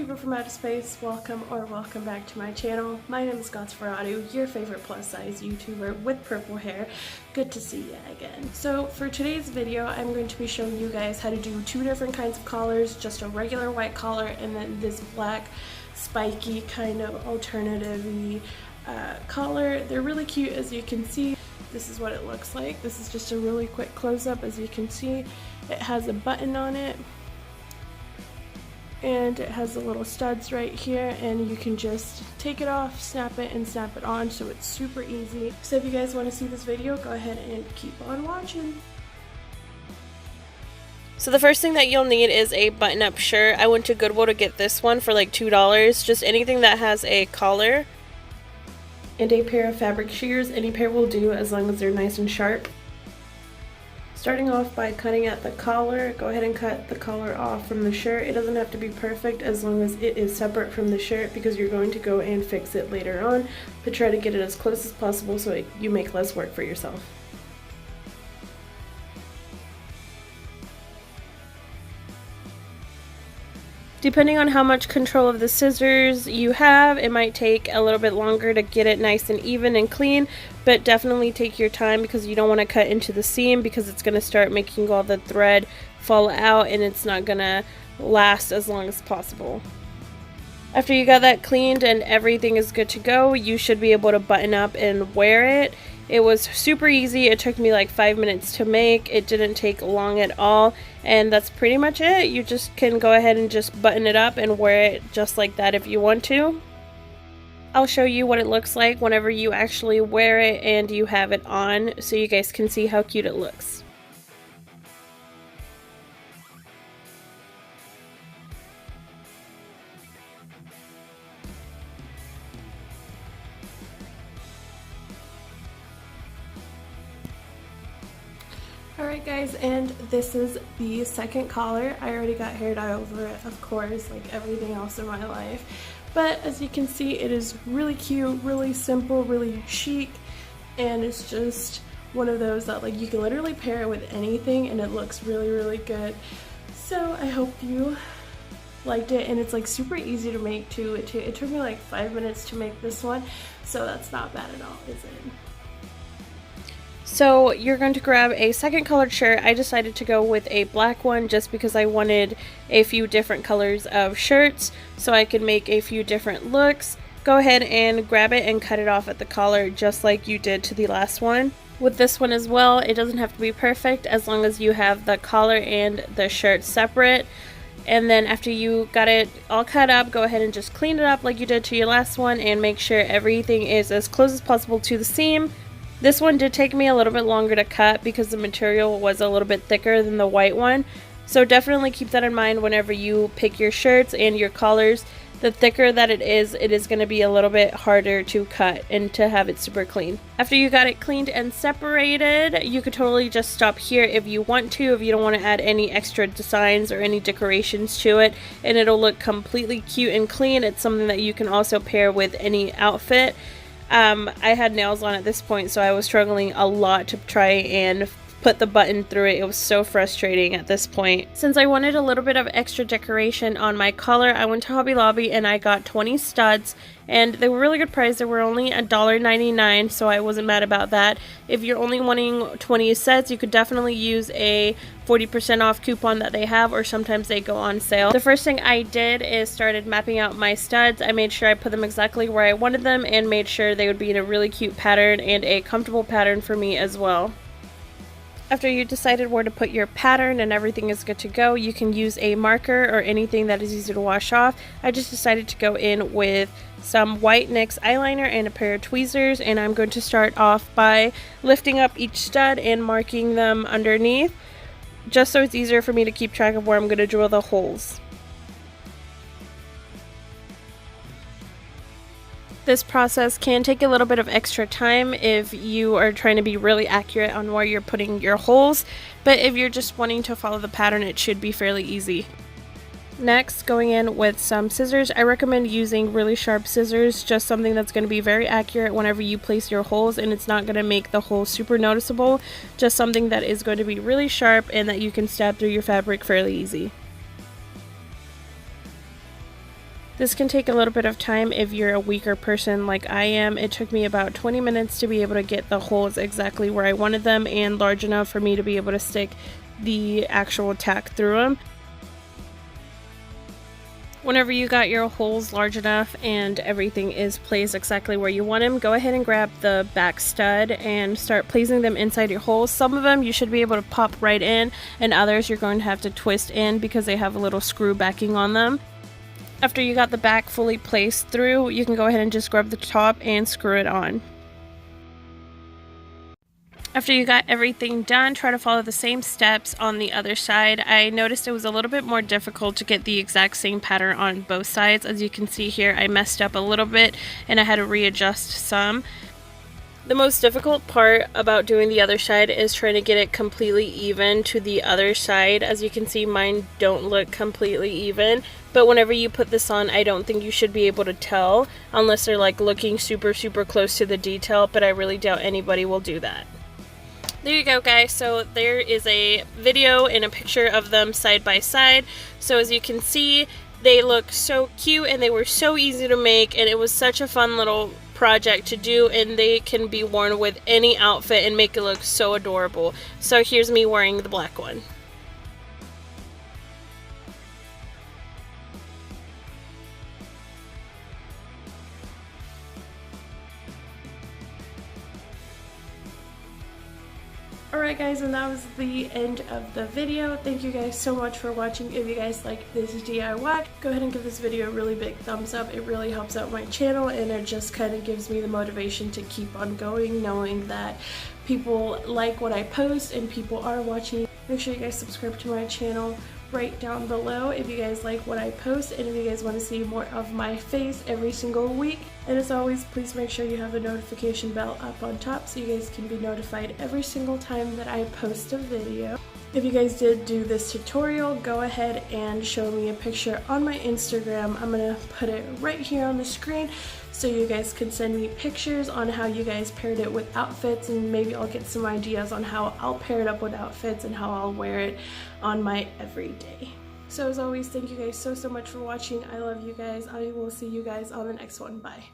people from outer space, welcome or welcome back to my channel. My name is Goth, your favorite plus size YouTuber with purple hair. Good to see you again. So for today's video, I'm going to be showing you guys how to do two different kinds of collars, just a regular white collar and then this black spiky kind of alternative-y collar. They're really cute, as you can see. This is what it looks like. This is just a really quick close-up. As you can see, it has a button on it and it has the little studs right here, and you can just take it off, snap it, and snap it on, so it's super easy. So if you guys want to see this video, go ahead and keep on watching. So the first thing that you'll need is a button-up shirt. I went to Goodwill to get this one for like $2. Just anything that has a collar. And a pair of fabric shears. Any pair will do as long as they're nice and sharp. Starting off by cutting at the collar, go ahead and cut the collar off from the shirt. It doesn't have to be perfect as long as it is separate from the shirt, because you're going to go and fix it later on, but try to get it as close as possible so you make less work for yourself. Depending on how much control of the scissors you have, it might take a little bit longer to get it nice and even and clean, but definitely take your time because you don't want to cut into the seam, because it's going to start making all the thread fall out and it's not going to last as long as possible. After you got that cleaned and everything is good to go, you should be able to button up and wear it. It was super easy. It took me like 5 minutes to make. It didn't take long at all, and that's pretty much it. You just can go ahead and just button it up and wear it just like that if you want to. I'll show you what it looks like whenever you actually wear it and you have it on, so you guys can see how cute it looks. Alright guys, and this is the second collar. I already got hair dye over it, of course, like everything else in my life. But as you can see, it is really cute, really simple, really chic, and it's just one of those that like you can literally pair it with anything and it looks really, really good. So I hope you liked it, and it's like super easy to make too. It took me like 5 minutes to make this one, so that's not bad at all, is it? So you're going to grab a second colored shirt. I decided to go with a black one just because I wanted a few different colors of shirts so I could make a few different looks. Go ahead and grab it and cut it off at the collar just like you did to the last one. With this one as well, it doesn't have to be perfect as long as you have the collar and the shirt separate. And then after you got it all cut up, go ahead and just clean it up like you did to your last one and make sure everything is as close as possible to the seam. This one did take me a little bit longer to cut because the material was a little bit thicker than the white one. So definitely keep that in mind whenever you pick your shirts and your collars. The thicker that it is going to be a little bit harder to cut and to have it super clean. After you got it cleaned and separated, you could totally just stop here if you want to, if you don't want to add any extra designs or any decorations to it, and it'll look completely cute and clean. It's something that you can also pair with any outfit. I had nails on at this point, so I was struggling a lot to try and put the button through it. It was so frustrating at this point. Since I wanted a little bit of extra decoration on my collar, I went to Hobby Lobby and I got 20 studs, and they were really good price. They were only $1.99, so I wasn't mad about that. If you're only wanting 20 sets, you could definitely use a 40% off coupon that they have, or sometimes they go on sale. The first thing I did is started mapping out my studs. I made sure I put them exactly where I wanted them and made sure they would be in a really cute pattern and a comfortable pattern for me as well. After you decided where to put your pattern and everything is good to go, you can use a marker or anything that is easy to wash off. I just decided to go in with some white NYX eyeliner and a pair of tweezers, and I'm going to start off by lifting up each stud and marking them underneath, just so it's easier for me to keep track of where I'm going to drill the holes. This process can take a little bit of extra time if you are trying to be really accurate on where you're putting your holes, but if you're just wanting to follow the pattern, it should be fairly easy. Next, going in with some scissors. I recommend using really sharp scissors, just something that's going to be very accurate whenever you place your holes, and it's not going to make the hole super noticeable, just something that is going to be really sharp and that you can stab through your fabric fairly easy. This can take a little bit of time if you're a weaker person like I am. It took me about 20 minutes to be able to get the holes exactly where I wanted them and large enough for me to be able to stick the actual tack through them. Whenever you got your holes large enough and everything is placed exactly where you want them, go ahead and grab the back stud and start placing them inside your holes. Some of them you should be able to pop right in, and others you're going to have to twist in because they have a little screw backing on them. After you got the back fully placed through, you can go ahead and just grab the top and screw it on. After you got everything done, try to follow the same steps on the other side. I noticed it was a little bit more difficult to get the exact same pattern on both sides. As you can see here, I messed up a little bit and I had to readjust some. The most difficult part about doing the other side is trying to get it completely even to the other side. As you can see, mine don't look completely even, but whenever you put this on, I don't think you should be able to tell unless they're like looking super close to the detail, but I really doubt anybody will do that. There you go, guys. So there is a video and a picture of them side by side. So as you can see, they look so cute and they were so easy to make, and it was such a fun little project to do, and they can be worn with any outfit and make it look so adorable. So here's me wearing the black one. Alright guys, and that was the end of the video. Thank you guys so much for watching. If you guys like this DIY, go ahead and give this video a really big thumbs up. It really helps out my channel, and it just kind of gives me the motivation to keep on going, knowing that people like what I post and people are watching. Make sure you guys subscribe to my channel right down below if you guys like what I post, and if you guys want to see more of my face every single week. And as always, please make sure you have the notification bell up on top so you guys can be notified every single time that I post a video. If you guys did do this tutorial, go ahead and show me a picture on my Instagram. I'm gonna put it right here on the screen so you guys can send me pictures on how you guys paired it with outfits, and maybe I'll get some ideas on how I'll pair it up with outfits and how I'll wear it on my everyday. So as always, thank you guys so much for watching. I love you guys. I will see you guys on the next one. Bye.